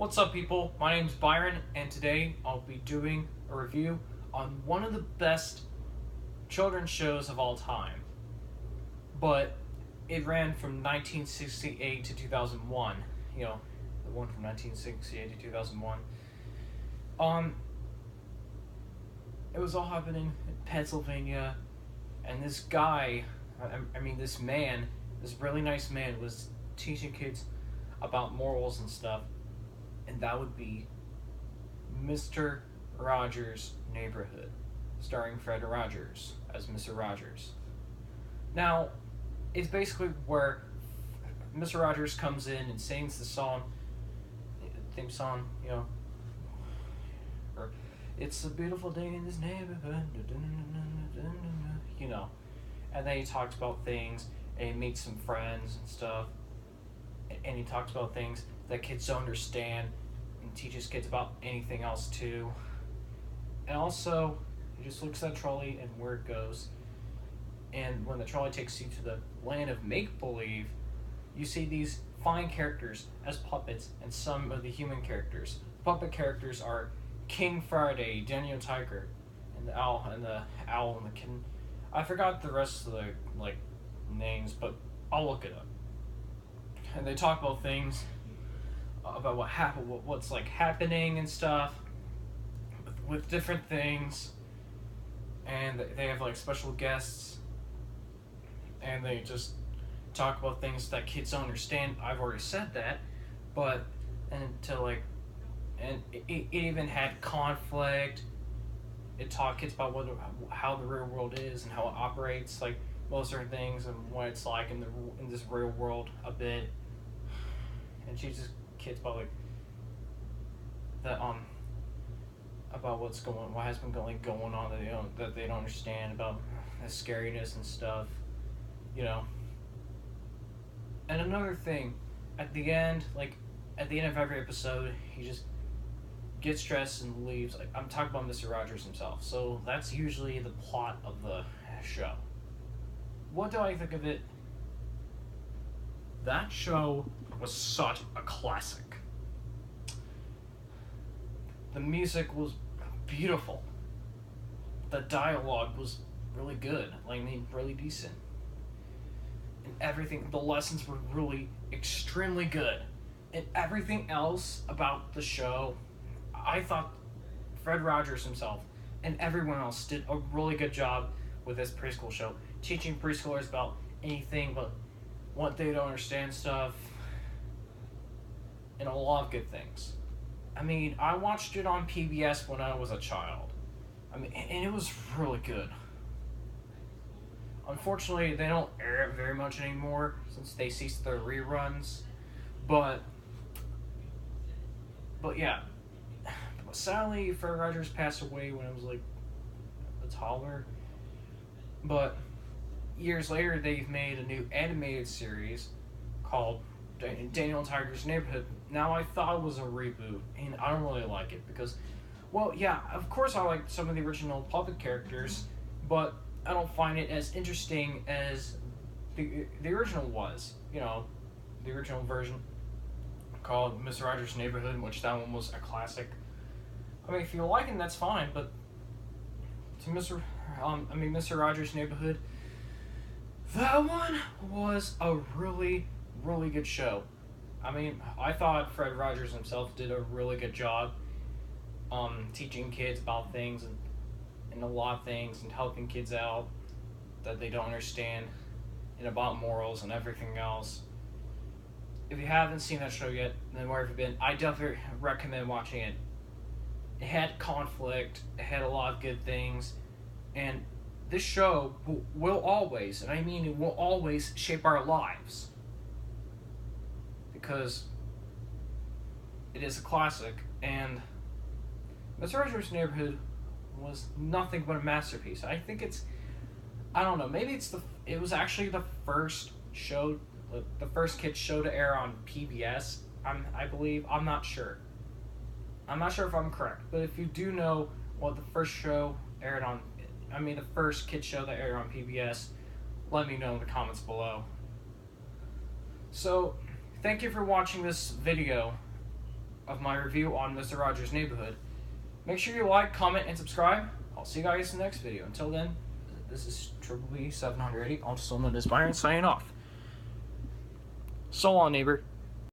What's up, people? My name's Byron, and today I'll be doing a review on one of the best children's shows of all time. But it ran from 1968 to 2001. You know, the one from 1968 to 2001. It was all happening in Pennsylvania, and this guy, this man, this really nice man, was teaching kids about morals and stuff. And that would be Mr. Rogers' Neighborhood, starring Fred Rogers as Mr. Rogers. Now, it's basically where Mr. Rogers comes in and sings the theme song, or "It's a beautiful day in this neighborhood," and then he talks about things, and he meets some friends and stuff, and he talks about things that kids don't understand, and teaches kids about anything else too. And also, he just looks at the trolley and where it goes. And when the trolley takes you to the land of make-believe, you see these fine characters as puppets and some of the human characters. The puppet characters are King Friday, Daniel Tiger, and the owl and the kitten. I forgot the rest of the names, but I'll look it up. And they talk about things about what happened, what's happening and stuff with different things, and they have special guests, and they just talk about things that kids don't understand. I've already said that, but and it even had conflict. It taught kids about how the real world is and how it operates, most certain things, and what it's like in this real world a bit. And teaches kids about about what has been going on that they don't understand, about the scariness and stuff, And another thing, at the end of every episode, he just gets dressed and leaves. I'm talking about Mr. Rogers himself, so that's usually the plot of the show. What do I think of it? That show was such a classic. The music was beautiful. The dialogue was really good. Really decent. And everything, the lessons were really extremely good. And everything else about the show, I thought Fred Rogers himself and everyone else did a really good job with this preschool show, teaching preschoolers about anything but what they don't understand stuff, and a lot of good things. I watched it on PBS when I was a child. And it was really good. Unfortunately, they don't air it very much anymore since they ceased their reruns. But yeah. Sadly, Fred Rogers passed away when I was a toddler. But years later, they've made a new animated series called Daniel Tiger's Neighborhood. Now, I thought it was a reboot, and I don't really like it because, of course I like some of the original puppet characters, but I don't find it as interesting as the original was. The original version called Mr. Rogers' Neighborhood, which that one was a classic. If you like it, that's fine, but to Mr. Rogers' Neighborhood, that one was a really, really good show. I thought Fred Rogers himself did a really good job teaching kids about things and a lot of things, and helping kids out that they don't understand, and about morals and everything else. If you haven't seen that show yet, then where have you been? I definitely recommend watching it. It had conflict, it had a lot of good things, and this show will always, it will always shape our lives. Because it is a classic, and Mr. Rogers' Neighborhood was nothing but a masterpiece. I think maybe it was actually the first show, the first kids show to air on PBS, I believe. I'm not sure. I'm not sure if I'm correct, but if you do know what the first show aired on, the first kids show that aired on PBS, let me know in the comments below. So, thank you for watching this video. of my review on Mr. Rogers' Neighborhood. Make sure you like, comment, and subscribe. I'll see you guys in the next video. Until then, this is Triple B 780, also known as Byron, signing off. So long, neighbor.